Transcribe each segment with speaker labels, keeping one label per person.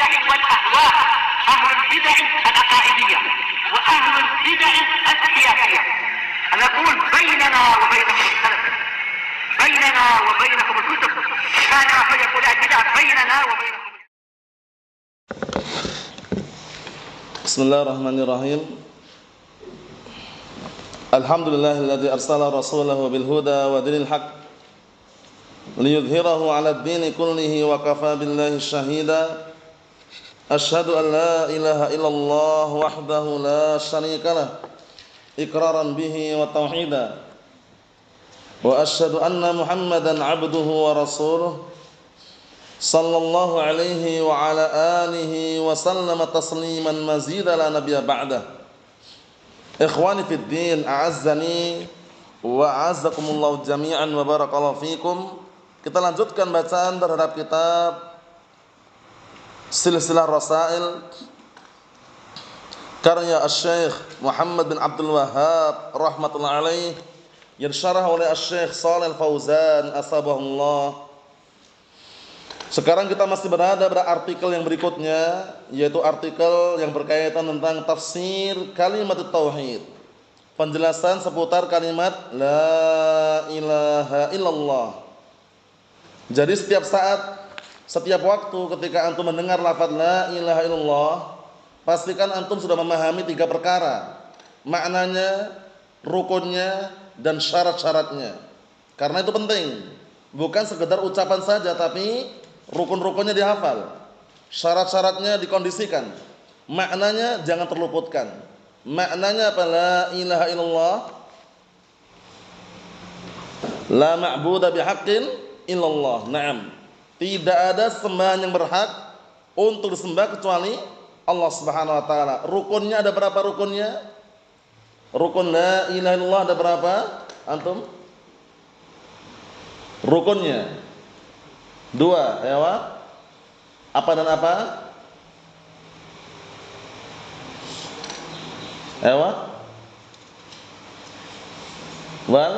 Speaker 1: البدع والأهواء، أهل البدع العقائدية وأهل البدع السياسية. نقول بيننا وبينكم السلف، بيننا وبينكم الكتب، كان فيقول البدع بيننا وبينكم.
Speaker 2: Bismillahirrahmanirrahim. Alhamdulillahilladzi arsala rasulahu bil huda wa dinil haq liyudhhirahu 'alad dini kullihi wa kafa billahi shahida. Asyhadu an la ilaha illallah wahdahu la syarikalah iqraran bihi wa tauhida. Wa asyhadu anna Muhammadan 'abduhu wa rasuluh sallallahu alaihi wa ala alihi wa sallama tasliman mazida la nabiyya ba'dah. Ikhwani fid din, a'azzani wa a'azzakumullahu jami'an wa barakallahu fikum. Kita lanjutkan bacaan terhadap kitab Silsilah Rasail karya Asy-Syaikh Muhammad bin Abdul Wahhab rahmatullahi alaih yang disyarah oleh Asy-Syaikh Shalih Fauzan asbahullah. Sekarang kita masih berada pada artikel yang berikutnya, yaitu artikel yang berkaitan tentang tafsir kalimat tauhid. Penjelasan seputar kalimat la ilaha illallah. Jadi setiap saat, setiap waktu ketika antum mendengar lafaz la ilaha illallah, pastikan antum sudah memahami tiga perkara: maknanya, rukunnya, dan syarat-syaratnya. Karena itu penting, bukan sekedar ucapan saja, tapi rukun-rukunnya dihafal, syarat-syaratnya dikondisikan, maknanya jangan terluputkan. Maknanya apa? La ilaha illallah, la ma'budu bihaqqin illallah. Naam, tidak ada sembahan yang berhak untuk disembah kecuali Allah Subhanahu wa taala. Rukunnya ada berapa rukunnya? Rukun la ilaha illallah ada berapa? Antum? Rukunnya dua, ya Wak? Apa dan apa? Ewa? Wal?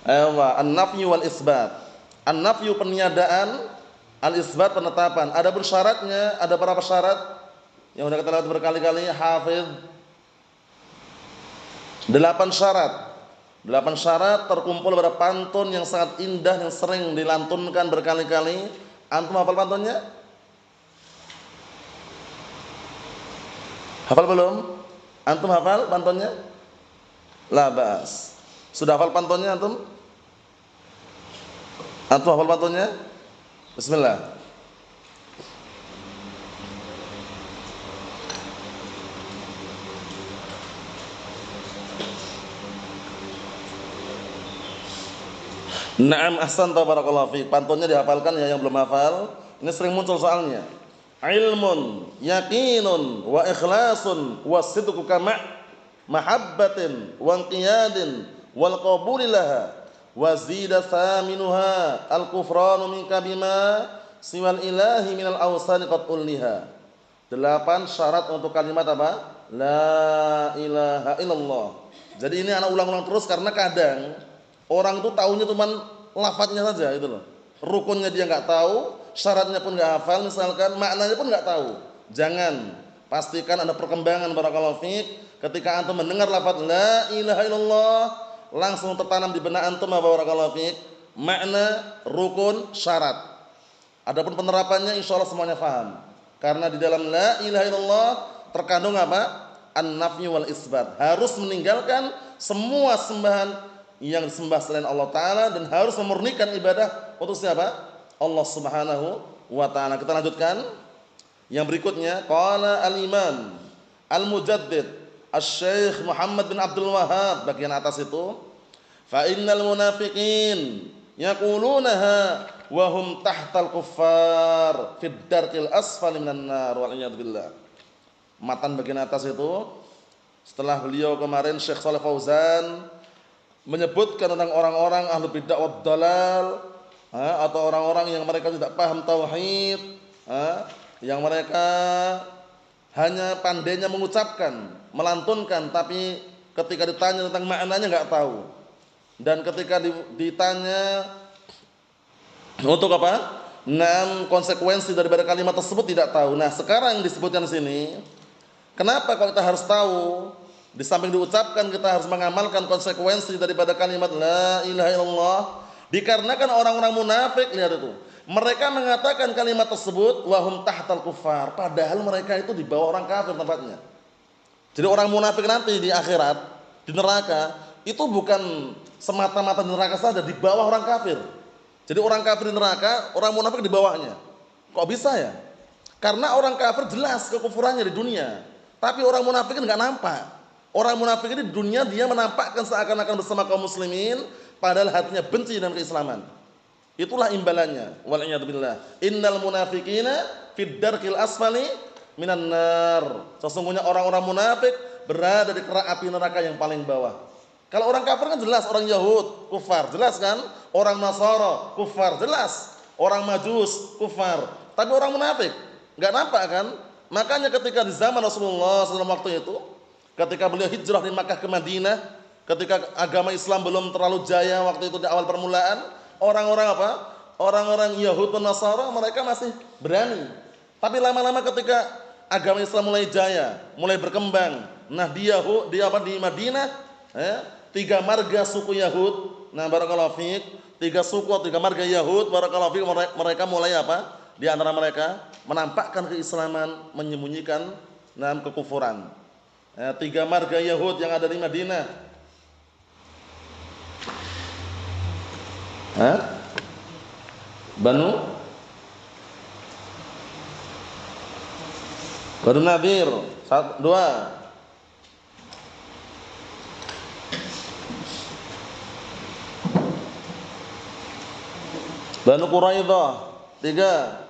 Speaker 2: Ewa, an-nafyu wal isbat. An-nafyu peniadaan, al-isbat penetapan. Ada pun syaratnya, ada berapa syarat? Yang sudah kita lihat berkali-kali, Hafidz. 8 syarat. 8 syarat terkumpul pada pantun yang sangat indah yang sering dilantunkan berkali-kali. Antum hafal pantunnya? Hafal belum? Antum hafal pantunnya? La ba'as. Sudah hafal pantunnya antum? Antum hafal pantunnya? Bismillah. Naam, ahsan, barakallahu fiik. Pantunnya dihafalkan ya yang belum hafal. Ini sering muncul soalnya. Ilmun, yakinun, wa ikhlasun, wa sidqu kama' mahabbatin, wa inqiyadin, wal qabuli laha, wa zida thaminuha, al-kufranu minka bima siwal ilahi minal awsani qad ulliha. 8 syarat untuk kalimat apa? La ilaha illallah. Jadi ini anak ulang-ulang terus karena kadang orang itu tahunya cuma lafadznya saja itu loh. Rukunnya dia enggak tahu, syaratnya pun enggak hafal misalkan, maknanya pun enggak tahu. Jangan, pastikan ada perkembangan barakallahu fiik ketika antum mendengar lafaz la ilaha illallah, langsung tertanam di benak antum barakallahu fiik makna, rukun, syarat. Adapun penerapannya insyaallah semuanya paham. Karena di dalam la ilaha illallah terkandung apa? An-nafyu wal isbat. Harus meninggalkan semua sembahan yang disembah selain Allah Ta'ala dan harus memurnikan ibadah untuk siapa? Allah Subhanahu wa Ta'ala. Kita lanjutkan yang berikutnya. Qala al-imam al-mujaddid Asy-Syaikh Muhammad bin Abdul Wahhab, bagian atas itu, fa innal munafiqin yaqulunaha wa hum tahtal kuffar fid darkil asfali minan nar wal iyad billah. Matan bagian atas itu setelah beliau kemarin Syekh Shalih Fauzan menyebutkan tentang orang-orang ahlu bid'ah wad dalal, atau orang-orang yang mereka tidak paham tauhid, yang mereka hanya pandainya mengucapkan, melantunkan, tapi ketika ditanya tentang maknanya enggak tahu. Dan ketika ditanya untuk apa? konsekuensi daripada kalimat tersebut tidak tahu. Nah, sekarang disebutkan di sini, kenapa kalau kita harus tahu? Di samping diucapkan kita harus mengamalkan konsekuensi daripada kalimat la ilaha illallah. Dikarenakan orang-orang munafik, lihat itu, mereka mengatakan kalimat tersebut wahum tahtal kufar, padahal mereka itu di bawah orang kafir tempatnya. Jadi orang munafik nanti di akhirat, di neraka, itu bukan semata-mata di neraka saja, di bawah orang kafir. Jadi orang kafir di neraka, orang munafik di bawahnya. Kok bisa ya? Karena orang kafir jelas kekufurannya di dunia, tapi orang munafik nggak nampak. Orang munafik ini di dunia dia menampakkan seakan-akan bersama kaum muslimin, padahal hatinya benci dengan keislaman. Itulah imbalannya. Wal'iyadzubillah. Innal munafiqina fid darkil asfali minan nar. Sesungguhnya orang-orang munafik berada di kerak api neraka yang paling bawah. Kalau orang kafir kan jelas, orang Yahud kufar, jelas kan? Orang Nasara kufar, jelas. Orang Majus kufar. Tapi orang munafik enggak nampak kan? Makanya ketika di zaman Rasulullah SAW waktu itu, ketika beliau hijrah dari Makkah ke Madinah, ketika agama Islam belum terlalu jaya waktu itu di awal permulaan, orang-orang apa? Orang-orang Yahud dan Nasara mereka masih berani. Tapi lama-lama ketika agama Islam mulai jaya, mulai berkembang, nah di Madinah, 3 marga suku Yahud, nah barakallahu fiik, 3 suku, 3 marga Yahud, barakallahu fiik, mereka mulai apa? Di antara mereka menampakkan keislaman, menyembunyikan kekufuran. 3 marga Yahud yang ada di Madinah. Banu Nadir, 2. Banu Quraidah, 3.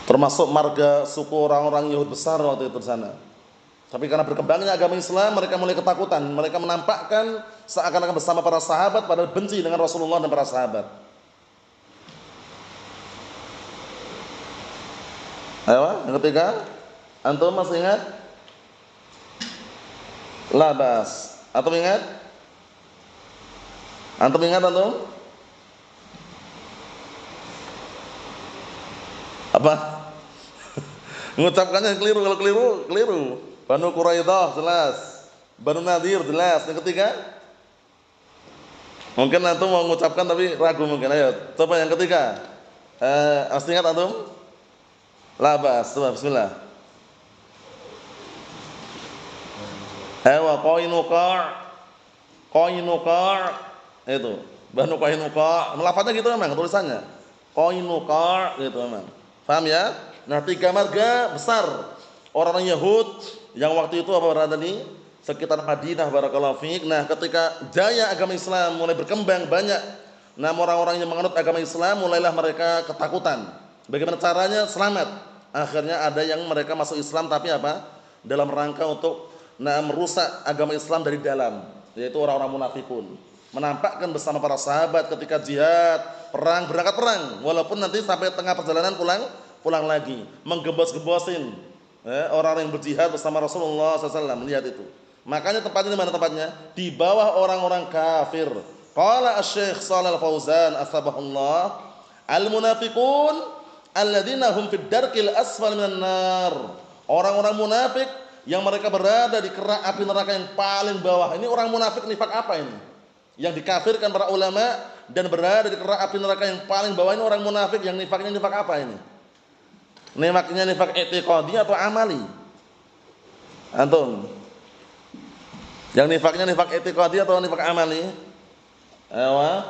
Speaker 2: Termasuk marga suku orang-orang Yahud besar waktu itu di sana. Tapi karena berkembangnya agama Islam, mereka mulai ketakutan. Mereka menampakkan seakan-akan bersama para sahabat, padahal benci dengan Rasulullah dan para sahabat. Ayo, yang ketiga, antum masih ingat? Labas. Antum ingat? Antum ingat antum? Apa? Mengucapkannya keliru, kalau keliru. Banu Quraidah jelas, Banu Nadir jelas. Yang ketiga, mungkin antum mau mengucapkan tapi ragu mungkin. Ayo, coba yang ketiga. Masih ingat antum? Labas, coba bismillah. Qainuqa' itu. Banu Qainuqa'. Lafadznya gitu memang tulisannya. Qainuqa' gitu memang. Paham ya? Nah, 3 marga besar orang-orang Yahud yang waktu itu berada di sekitar Madinah, barakallahu fiik. Nah, ketika jaya agama Islam mulai berkembang banyak, nah orang-orang yang menganut agama Islam mulailah mereka ketakutan. Bagaimana caranya selamat? Akhirnya ada yang mereka masuk Islam tapi apa? Dalam rangka untuk merusak agama Islam dari dalam, yaitu orang-orang munafikun. Menampakkan bersama para sahabat ketika jihad, berangkat perang, walaupun nanti sampai tengah perjalanan pulang lagi, menggembos-gembosin orang yang berjihad bersama Rasulullah SAW. Lihat itu. Makanya tempatnya di mana tempatnya? Di bawah orang-orang kafir. Qala Asy-Syaikh Shalal Fauzan atsabahullah, al-munafiqun alladzina hum fid darkil asfal minan nar. Orang-orang munafik yang mereka berada di kerak api neraka yang paling bawah. Ini orang munafik nifak apa ini? Yang dikafirkan para ulama dan berada di kerak api neraka yang paling bawah ini orang munafik yang nifaknya nifak apa ini? Nifaknya nifak i'tiqadi atau amali? Antum? Yang nifaknya nifak i'tiqadi atau nifak amali?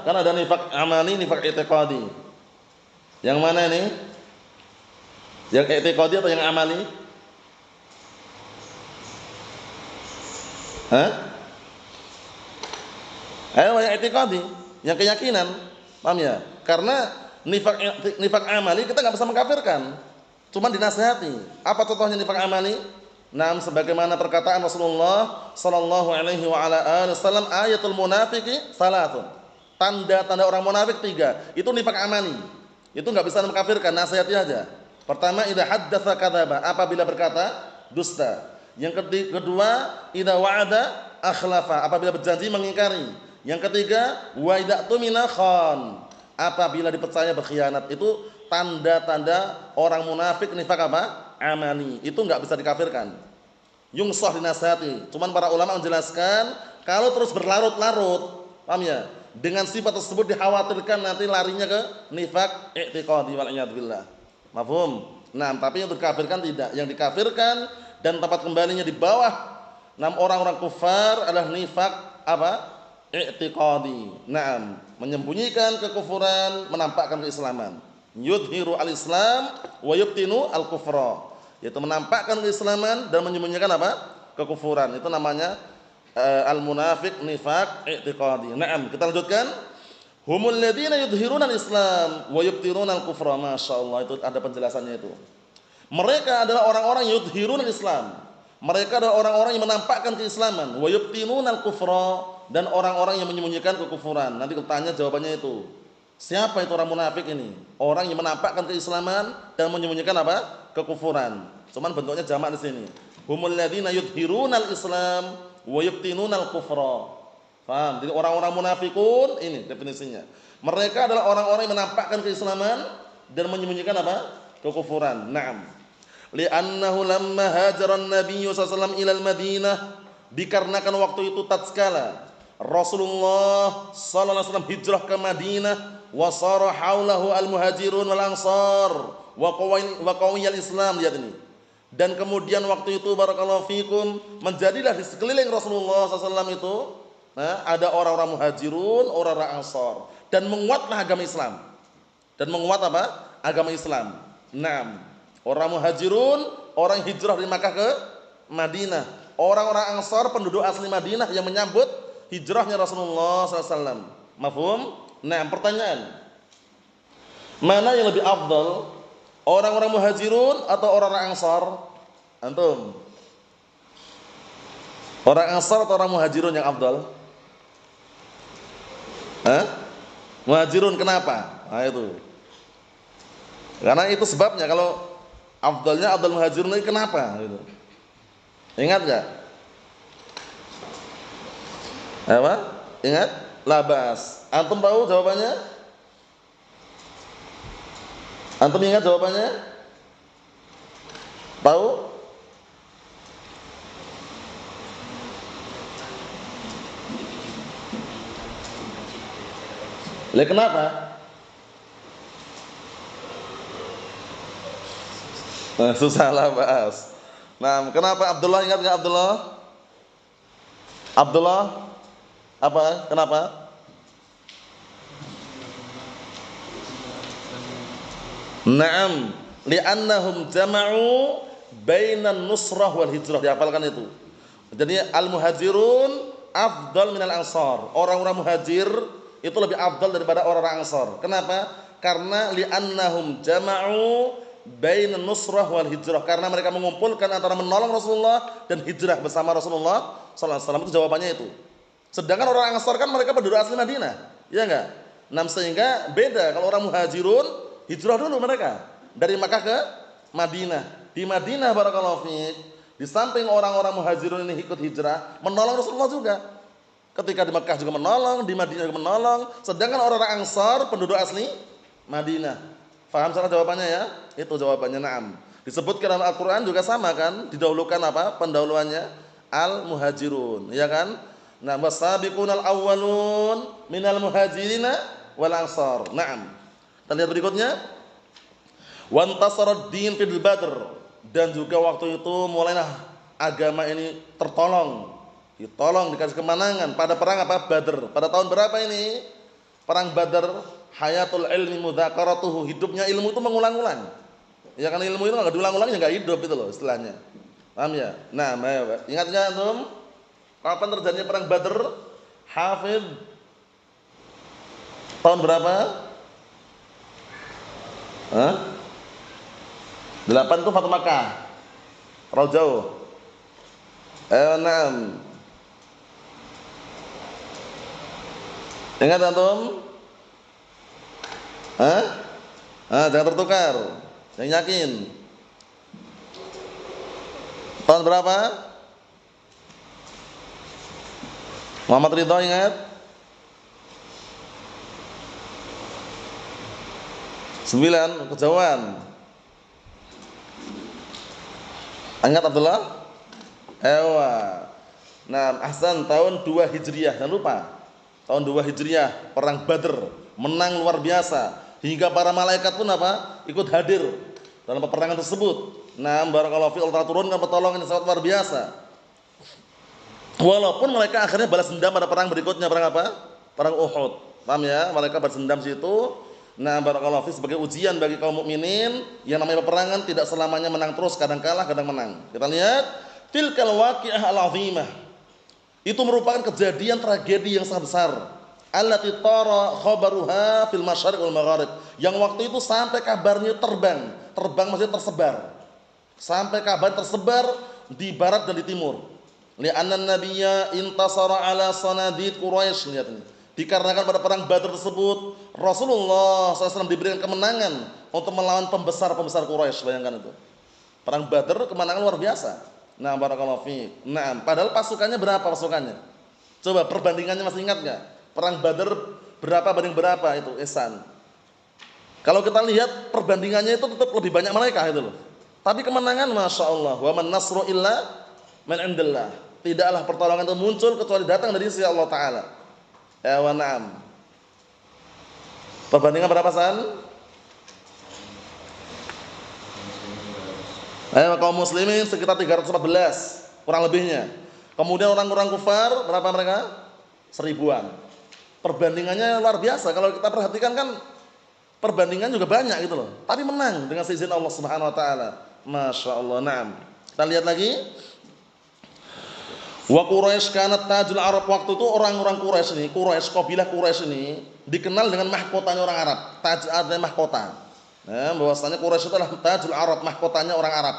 Speaker 2: Kan ada nifak amali, nifak i'tiqadi. Yang mana ini? Yang i'tiqadi atau yang amali? Yang i'tiqadi, yang keyakinan. Paham ya? Karena nifak amali kita enggak bisa mengkafirkan. Cuma dinasihati. Apa contohnya nifak amali? Naam, sebagaimana perkataan Rasulullah sallallahu alaihi wa ala alihi wasallam, ayatul munafiqi salatun. Tanda-tanda orang munafik 3. Itu nifak amali. Itu enggak bisa mengkafirkan, nasihati aja. Pertama, idza haddatsa kadzaba, apabila berkata dusta. Yang kedua, idza wa'ada akhlafa, apabila berjanji mengingkari. Yang ketiga, wa idza tumina khan. Apabila dipercaya berkhianat, itu tanda-tanda orang munafik nifaq apa? Amali. Itu enggak bisa dikafirkan. Yungsah dinasihati. Cuman para ulama menjelaskan kalau terus berlarut-larut, paham ya? Dengan sifat tersebut dikhawatirkan nanti larinya ke nifaq i'tiqadi wal iyad billah. Mafhum? Nah, tapi yang dikafirkan tidak. Yang dikafirkan dan tempat kembalinya di bawah orang-orang kufar adalah nifaq apa? I'tiqadi. Naam, menyembunyikan kekufuran, menampakkan keislaman. Yudhiru al-Islam wa yubtinu al-kufra. Yaitu menampakkan keislaman dan menyembunyikan apa? Kekufuran. Itu namanya al-munafiq nifaq i'tiqadi. Naam, kita lanjutkan. Humul ladzina yudhiruna al-Islam wa yubtinuna al-kufra. Masyaallah, itu ada penjelasannya itu. Mereka adalah orang-orang yudhiruna al-Islam. Mereka adalah orang-orang yang menampakkan keislaman, wa yubtinuna al-kufra, dan orang-orang yang menyembunyikan kekufuran. Nanti bertanya jawabannya itu. Siapa itu orang munafik ini? Orang yang menampakkan keislaman dan menyembunyikan apa? Kekufuran. Cuman bentuknya jamak di sini. Humul ladzina yudhiruna al-Islam wa yubtinuna al-kufra. Paham? Jadi orang-orang munafikun ini definisinya. Mereka adalah orang-orang yang menampakkan keislaman dan menyembunyikan apa? Kekufuran. Naam. Li'annahu lamma hajara an-nabiy sallallahu alaihi wasallam ila al-Madinah, dikarenakan waktu itu tatkala Rasulullah sallallahu alaihi wasallam hijrah ke Madinah, wa sara haulahu al-muhajirun wal ansar wa qawiyal Islam, lihat ini. Dan kemudian waktu itu barakallahu fikum menjadilah di sekeliling Rasulullah SAW itu ada orang-orang muhajirun, orang-orang ansar, dan menguatlah agama Islam. Dan menguat apa? Agama Islam. Naam. Orang muhajirun, orang hijrah dari Makkah ke Madinah. Orang-orang ansar, penduduk asli Madinah yang menyambut hijrahnya Rasulullah SAW. Mafhum? Nah, pertanyaan, mana yang lebih afdal? Orang-orang muhajirun atau orang-orang ansar? Antum? Orang ansar atau orang muhajirun yang afdal? Muhajirun, kenapa? Nah itu. Karena itu sebabnya. Kalau afdalnya afdal muhajirun ini kenapa? Gitu. Ingat gak? Apa? Ingat? Labas. Antum tahu jawabannya? Antum ingat jawabannya? Tahu? Lah kenapa? Susah lah bahas. Nah, kenapa Abdullah, ingat enggak Abdullah? Abdullah apa? Kenapa? Naam, li'annahum jama'u bainan nusrah wal hijrah. Dihafalkan itu. Jadi al-muhajirun afdal minal ansar. Orang-orang muhajir itu lebih afdal daripada orang-orang ansar. Kenapa? Karena li'annahum jama'u bainan nusrah wal hijrah. Karena mereka mengumpulkan antara menolong Rasulullah dan hijrah bersama Rasulullah sallallahu alaihi wasallam. Itu jawabannya itu. Sedangkan orang ansar kan mereka penduduk asli Madinah. Iya enggak? Nah, sehingga beda. Kalau orang muhajirun hijrah dulu mereka dari Makkah ke Madinah. Di Madinah barakallahu fiik, di samping orang-orang muhajirun ini ikut hijrah, menolong Rasulullah juga. Ketika di Makkah juga menolong, di Madinah juga menolong. Sedangkan orang-orang ansar penduduk asli Madinah. Faham salah jawabannya ya? Itu jawabannya, na'am. Disebutkan dalam Al-Qur'an juga sama kan? Didahulukan apa? Pendahuluannya al-muhajirun, ya kan? Nah, wasabiqunal awwalun minal muhajirina wal ansar. Naam. Kita lihat berikutnya. Wantasarad din fil badr, dan juga waktu itu mulailah agama ini ditolong dikasih kemenangan pada perang apa? Badr. Pada tahun berapa ini? Perang Badr. Hayatul ilmi mudzakaratuhu, hidupnya ilmu itu mengulang-ulang. Ya kan, ilmu itu enggak diulang-ulang ya enggak hidup itu loh istilahnya. Paham ya? Nah, ingat enggak antum? Kapan terjadinya perang Badr? Hafid. Tahun berapa? 8 itu Fatu Makkah. Terlalu jauh. 6. Ingat antum? Jangan tertukar. Yang yakin. Tahun berapa? Muhammad Ridho ingat? 9 kejauhan. Ingat Abdullah? Ewa. Nah, ahsan, tahun 2 Hijriah, jangan lupa. Tahun 2 Hijriah, perang Badr, menang luar biasa. Hingga para malaikat pun apa? Ikut hadir dalam peperangan tersebut. Nah, barakallahu fi Allah turunkan pertolongan yang sangat luar biasa. Walaupun mereka akhirnya balas dendam pada perang berikutnya, perang apa? Perang Uhud. Paham ya? Mereka balas dendam situ. Nah, barakallahu fi sebagai ujian bagi kaum mukminin, yang namanya peperangan tidak selamanya menang terus, kadang kalah, kadang menang. Kita lihat tilkal waqi'ah al-'azimah. Itu merupakan kejadian tragedi yang sangat besar. Allati tara khabaruha fil masyariq wal magharib. Yang waktu itu sampai kabarnya terbang maksudnya tersebar. Sampai kabar tersebar di barat dan di timur. Li'anna nabiyya intasara ala sanadid Quraisy, lihat ini. Dikarenakan pada perang Badar tersebut Rasulullah SAW diberikan kemenangan untuk melawan pembesar-pembesar Quraisy, bayangkan itu. Perang Badar kemenangan luar biasa. Nah, barakallahu fiik. Nah, padahal pasukannya berapa pasukannya? Coba perbandingannya masih ingat enggak? Perang Badar berapa banding berapa itu, Ihsan? Kalau kita lihat perbandingannya itu tetap lebih banyak mereka itu loh. Tapi kemenangan Masya Allah. Wa man nasru illa min indillah. Tidaklah pertolongan itu muncul kecuali datang dari sisi Allah Ta'ala. Ya wa na'am. Perbandingan berapa San? Kaum muslimin sekitar 314 kurang lebihnya. Kemudian orang-orang kufar berapa mereka? 1000-an. Perbandingannya luar biasa. Kalau kita perhatikan kan perbandingan juga banyak gitu loh. Tapi menang dengan seizin Allah Subhanahu wa taala. Masya Allah. Naam. Kita lihat lagi. Wa Quraisy kanat tajul Arab. Waktu itu orang-orang Quraisy ini, kabilah Quraisy ini dikenal dengan mahkotanya orang Arab. Taj artinya mahkota. Nah, bahwasanya Quraisy itu adalah tajul Arab, mahkotanya orang Arab.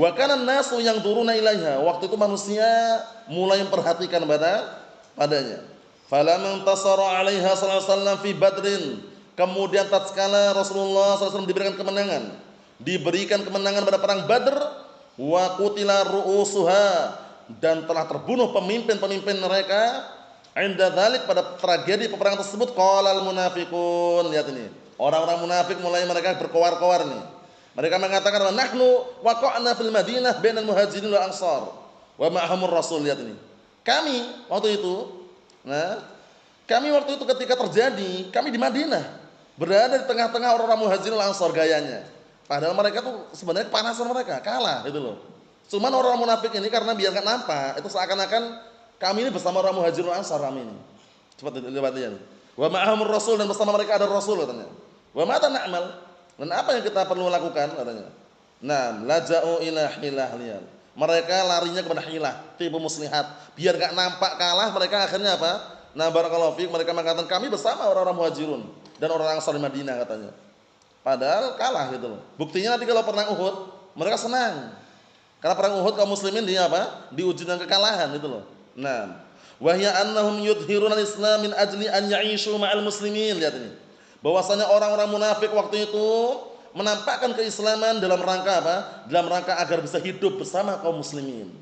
Speaker 2: Wa kana nasu yang turuna ilaiha. Waktu itu manusia mulai memperhatikan padanya. Falamma intasara 'alaiha sallallahu alaihi wasallam fi Badrin. Kemudian tatkala Rasulullah SAW diberikan kemenangan pada perang Badr, wa qutila ru'usuha, dan telah terbunuh pemimpin-pemimpin mereka. Inda dzalik, pada tragedi peperangan tersebut, qalal munafiqun, lihat ini. Orang-orang munafik mulai mereka berkoar-koar nih. Mereka mengatakan, nahnu waqa'na fil Madinah bainal muhajirin wal ansar wa ma'ahumur rasul, lihat ini. Kami waktu itu ketika terjadi, kami di Madinah, berada di tengah-tengah orang-orang muhajirin wal ansar gayanya. Padahal mereka tuh sebenarnya kepanasan, mereka kalah gitu loh. Cuman orang munafik ini karena biar enggak nampak, itu seakan-akan kami ini bersama orang muhajirin wal ansar kami ini. Cepat lihat ya. Wa ma'ahumur rasul, dan bersama mereka ada rasul katanya. Wa mata na'mal, dan apa yang kita perlu lakukan katanya. Nah, laja'u ila hilah, lihat. Mereka larinya kepada hilah, tipu muslihat. Biar enggak nampak kalah, mereka akhirnya apa? Nah, barakallahu fiik, mereka mengatakan kami bersama orang-orang muhajirun dan orang Ansar di Madinah katanya. Padahal kalah gitu loh. Buktinya nanti kalau perang Uhud, mereka senang. Karena perang Uhud kaum muslimin diuji dengan kekalahan gitu loh. Nah, wa hiya annahum yudhiruna al-islam min ajli an ya'ishu ma'al muslimin, lihat ini. Bahwasanya orang-orang munafik waktu itu menampakkan keislaman dalam rangka apa? Dalam rangka agar bisa hidup bersama kaum muslimin.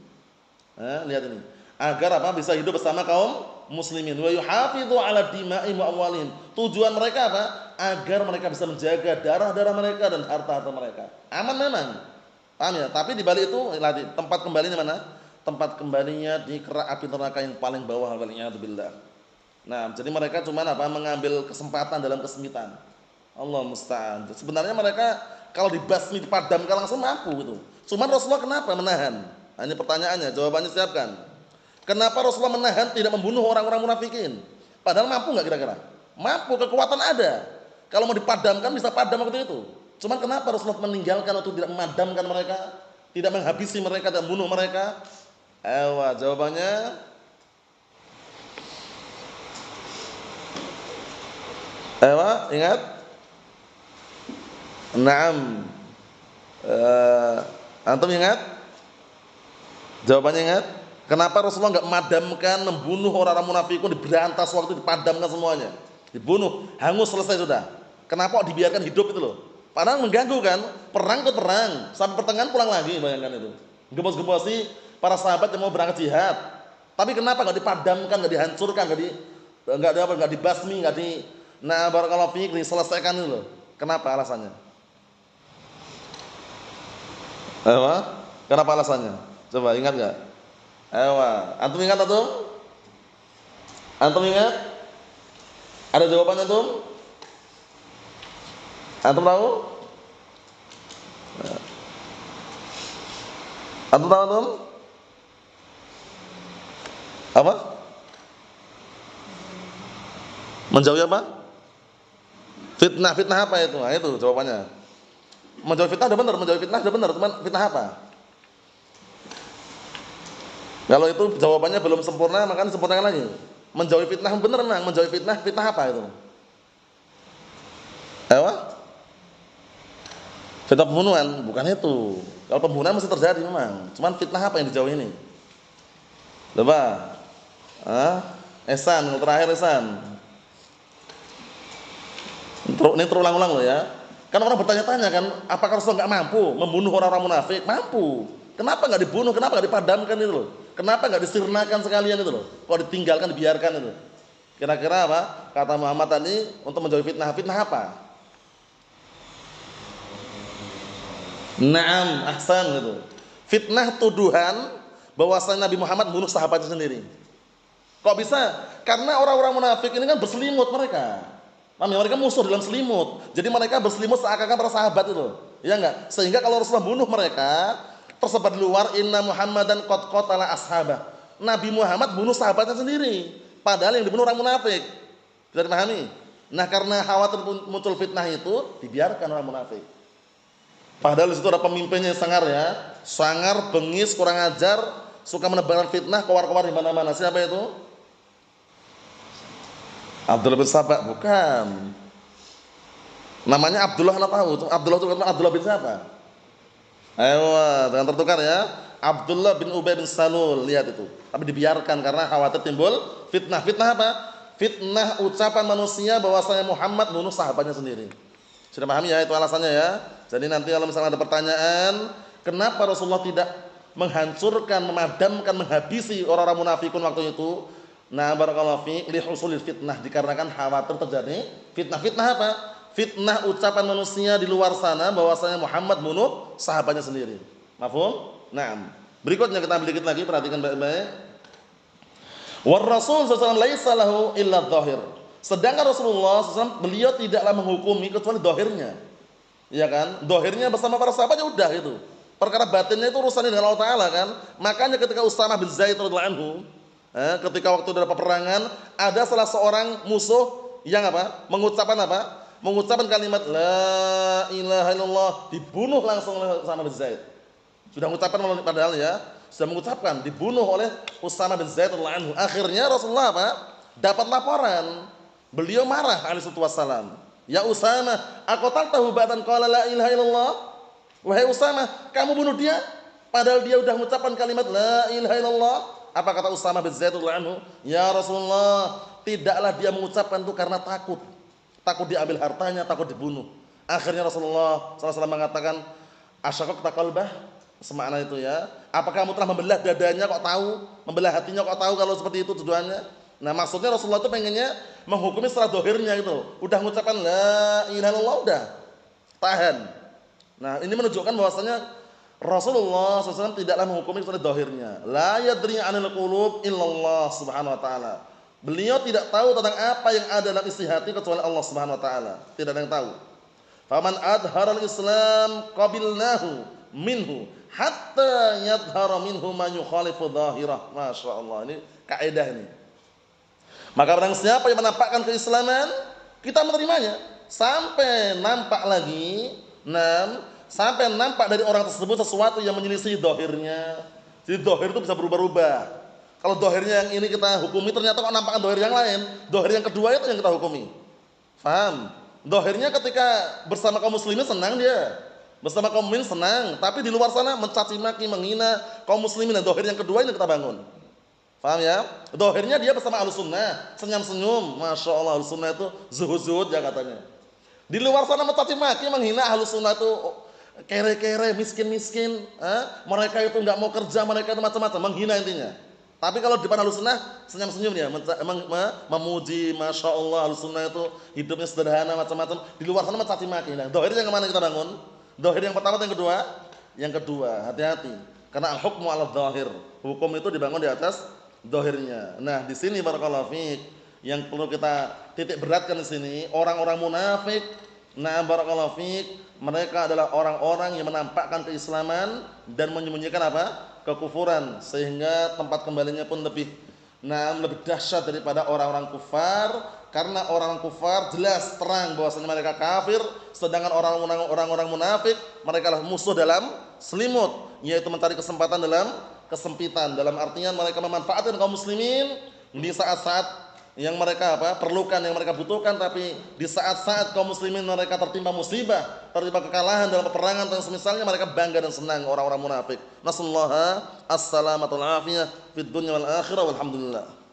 Speaker 2: Lihat ini. Agar apa? Bisa hidup bersama kaum muslimin. Wa yuhafidhu ala dima'ihim wa amwalihim. Tujuan mereka apa? Agar mereka bisa menjaga darah-darah mereka dan harta-harta mereka. Aman memang. Paham ya? Tapi di balik itu tempat kembalinya mana? Tempat kembalinya di kerak api neraka yang paling bawah, waliyadzubillah. Nah, jadi mereka cuma apa? Mengambil kesempatan dalam kesempitan. Allah musta'an. Sebenarnya mereka kalau dibasmi, dipadamkan langsung mampu gitu. Cuman Rasulullah kenapa menahan? Nah, ini pertanyaannya, jawabannya siapkan. Kenapa Rasulullah menahan tidak membunuh orang-orang munafikin? Padahal mampu enggak kira-kira? Mampu, kekuatan ada. Kalau mau dipadamkan bisa padam waktu itu. Cuman kenapa Rasulullah meninggalkan untuk tidak memadamkan mereka, tidak menghabisi mereka dan membunuh mereka? Jawabannya ingat? Naam. Antum ingat? Jawabannya ingat? Kenapa Rasulullah enggak memadamkan, membunuh orang-orang munafikun, diberantas waktu dipadamkan semuanya? Dibunuh, hangus, selesai sudah. Kenapa dibiarkan hidup itu loh? Padahal mengganggu kan? Perang ke perang, sampai pertengahan pulang lagi, bayangkan itu. Gembos-gembosi para sahabat yang mau berangkat jihad. Tapi kenapa enggak dipadamkan, enggak dihancurkan, enggak dibasmi, barakallahu fiik, diselesaikan itu loh. Kenapa alasannya? Apa? Kenapa alasannya? Coba ingat enggak? Antum ingat antum? Antum ingat? Ada jawabannya antum? Antum tahu? Antum tahu antum? Apa? Menjauhi apa? Fitnah. Fitnah apa itu? Nah, itu jawabannya. Menjauhi fitnah sudah benar, menjauhi fitnah sudah benar, cuman fitnah apa? Kalau itu jawabannya belum sempurna, maka disempurnakan lagi. Menjauhi fitnah benar memang, menjauhi fitnah, fitnah apa itu? Apa? Fitnah pembunuhan, bukan itu. Kalau pembunuhan masih terjadi memang, cuman fitnah apa yang dijauhi ini? Coba. Ihsan, yang terakhir Ihsan. Ini terulang-ulang loh ya. Kan orang bertanya-tanya kan, apakah Rasulullah nggak mampu membunuh orang-orang munafik? Mampu. Kenapa nggak dibunuh? Kenapa nggak dipadamkan itu loh? Kenapa nggak disirnakan sekalian itu loh? Kok ditinggalkan, dibiarkan itu? Kira-kira apa? Kata Muhammad tadi untuk menjauhi fitnah. Fitnah apa? Naam, ahsan gitu. Fitnah tuduhan bahwasanya Nabi Muhammad bunuh sahabatnya sendiri. Kok bisa? Karena orang-orang munafik ini kan berselimut mereka. Mereka musuh dalam selimut. Jadi mereka berselimut seakan-akan para sahabat itu. Ya enggak? Sehingga kalau Rasulullah bunuh mereka, tersebar di luar inna Muhammadan qad qatala ashabah. Nabi Muhammad bunuh sahabatnya sendiri. Padahal yang dibunuh orang munafik. Bisa dipahami? Nah, karena khawatir muncul fitnah itu, dibiarkan orang munafik. Padahal di situ ada pemimpinnya yang sangar ya. Sangar, bengis, kurang ajar, suka menebarkan fitnah, kowar-kowar di mana-mana. Siapa itu? Abdullah bin Sabah, bukan. Namanya Abdullah, anda tahu? Abdullah itu Abdullah bin siapa? Ayo, jangan tertukar ya. Abdullah bin Ubay bin Salul, lihat itu. Tapi dibiarkan karena khawatir timbul fitnah. Fitnah apa? Fitnah ucapan manusia bahwasanya Muhammad bunuh sahabatnya sendiri. Sudah paham ya, itu alasannya ya. Jadi nanti kalau misalnya ada pertanyaan, kenapa Rasulullah tidak menghancurkan, memadamkan, menghabisi orang-orang munafikun waktu itu? Nah, barakallahu fi li husulil fitnah, dikarenakan khawatir terjadi fitnah. Fitnah apa? Fitnah ucapan manusia di luar sana bahwasanya Muhammad bunuh sahabatnya sendiri. Mafhum? Naam. Berikutnya kita ambil dikit lagi, perhatikan baik-baik. War Rasul sallallahu alaihi wasallam laisa lahu illa dhahir. Sedangkan Rasulullah SAW beliau tidaklah menghukumi kecuali dhahirnya. Iya kan? Dhahirnya bersama para sahabat ya udah itu. Perkara batinnya itu urusannya dengan Allah Taala kan. Makanya ketika Usamah bin Zaid radhiyallahu anhu, ketika waktu dalam peperangan ada salah seorang musuh yang apa? Mengucapkan apa? Mengucapkan kalimat la ilaha illallah, dibunuh langsung oleh Usamah bin Zaid. Sudah mengucapkan padahal ya, sudah mengucapkan, dibunuh oleh Usamah bin Zaid radhiyallahu anhu. Akhirnya Rasulullah apa? Dapat laporan. Beliau marah alaihi wassalam. Ya Usamah, aqataltahu ba'dan qala la ilaha illallah? Wahai Usamah, kamu bunuh dia padahal dia sudah mengucapkan kalimat la ilaha illallah. Apa kata Usamah bin Zaid radhiyallahu anhu? Ya Rasulullah, tidaklah dia mengucapkan itu karena takut. Takut diambil hartanya, takut dibunuh. Akhirnya Rasulullah SAW mengatakan, asyaqaqta qalbah? Semakna itu ya. Apakah kamu telah membelah dadanya kok tahu? Membelah hatinya kok tahu kalau seperti itu tujuannya? Nah, maksudnya Rasulullah itu pengennya menghukumi secara dohirnya gitu. Udah mengucapkan la ilaha illallah udah. Tahan. Nah, ini menunjukkan bahwasanya Rasulullah SAW tidaklah menghukumi kecuali dohirnya. La yadri 'anil qulub illallah subhanahu wa ta'ala. Beliau tidak tahu tentang apa yang ada dalam isi hati kecuali Allah subhanahu wa ta'ala. Tidak ada yang tahu. Faman adhara al-islam qabilnahu minhu hatta yadhara minhu ma yukhalifu dhahirah. Masya Allah, ini kaidah ini. Maka barang siapa yang menampakkan keislaman, kita menerimanya sampai nampak lagi, sampai nampak dari orang tersebut sesuatu yang menyelisih dohirnya. Jadi dohir itu bisa berubah-ubah. Kalau dohirnya yang ini kita hukumi, ternyata kok nampakkan dohir yang lain. Dohir yang kedua itu yang kita hukumi. Faham? Dohirnya ketika bersama kaum muslimin senang dia, bersama kaum mukmin senang. Tapi di luar sana mencaci maki, menghina kaum muslimin. Dan dohir yang kedua ini kita bangun. Faham ya? Dohirnya dia bersama Ahlus Sunnah, senyum-senyum. Masya Allah, Ahlus Sunnah itu zuhud-zuhud ya katanya. Di luar sana mencaci maki, menghina Ahlus Sunnah itu kere-kere, miskin-miskin, mereka itu nggak mau kerja, mereka itu macam-macam, menghina intinya. Tapi kalau di depan Ahlussunnah senyum-senyum dia, memuji, masya Allah Ahlussunnah itu hidupnya sederhana macam-macam. Di luar sana mencaci maki. Nah, dohir yang kemana kita bangun? Dohir yang pertama atau yang kedua? Yang kedua, hati-hati. Karena al-hukmu ala dhahir. Hukum itu dibangun di atas dohirnya. Nah, di sini barakallahu fiik yang perlu kita titik beratkan di sini, orang-orang munafik, nah barakallahu fiik, mereka adalah orang-orang yang menampakkan keislaman dan menyembunyikan apa? Kekufuran, sehingga tempat kembalinya pun lebih dahsyat daripada orang-orang kufar, karena orang-orang kufar jelas terang bahwasanya mereka kafir, sedangkan orang-orang munafik mereka adalah musuh dalam selimut, yaitu mencari kesempatan dalam kesempitan, dalam artian mereka memanfaatkan kaum muslimin di saat-saat yang mereka perlukan, yang mereka butuhkan, tapi di saat-saat kaum muslimin mereka tertimpa musibah, tertimpa kekalahan dalam peperangan dan semisalnya, mereka bangga dan senang orang-orang munafik. Nasallahu as-salamata wal afiyah fid dunya wal akhirah walhamdulillah.